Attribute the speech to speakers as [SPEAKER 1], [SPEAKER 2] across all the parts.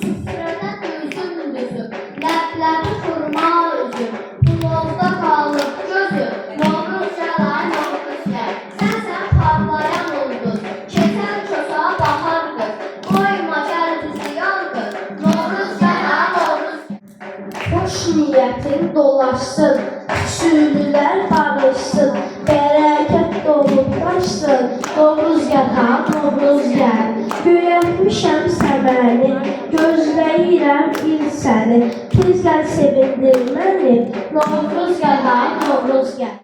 [SPEAKER 1] Süfrədə üzüm düzü, ləbləbi xurma üzü, Bulovda qalıb gözü, Novruz gəlay, Novruz gəl. Sənsən parlayan ulduz, keçən kösa bahar qız, Qoyma gəl bizi yalqız, Novruz gəlay, Novruz gəl.
[SPEAKER 2] Xoş niyyətin dolaşsın, sürülər barışsın, bərəkət dolub daşsın, Novruz gəl, Novruz gəl. Göyətmişəm səməni, gözləyirəm il səni, tez gəl sevindir məni, Novruz gəl, Novruz gəl.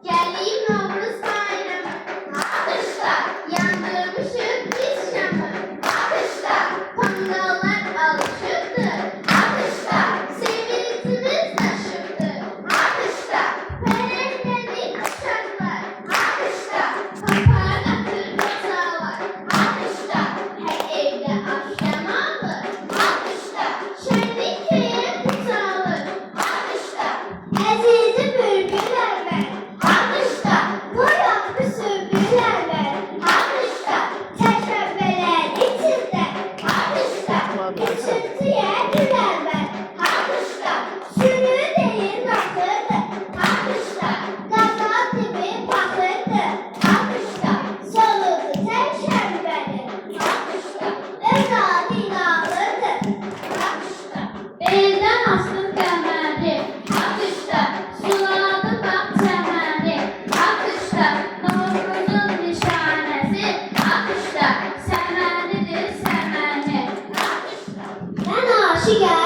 [SPEAKER 1] Gəliyim Novruz bayramı, alqışla, yandırmışıq biz şamı, alqışla, tonqallar alışıbdır, alqışla, sevincimiz daşıbdır, alqışla, pərəndədik uşaqlar, alqışla, papaq atır qocalar, alqışla, hər evdə aşyam alır, alqışla, şənlik köyən tutalır, alqışla, əzizi bülbülər ver, alqışla, qoyaq bir sürgülər ver, alqışla, çərşəbələr içində, alqışla, keçirtiyə gülər ver, alqışla, sürü deyir baxırdı, alqışla, qaza kimi baxırdı, alqışla, soludu çərşəbənin, alqışla, öz adıyla alırdı, alqışla, beldən asdım qəməri, alqışla, suladı bax çəməni, alqışla, Novruzun nişanəsi, alqışla, səmənidir səməni, alqışla. Mən aşiqəm.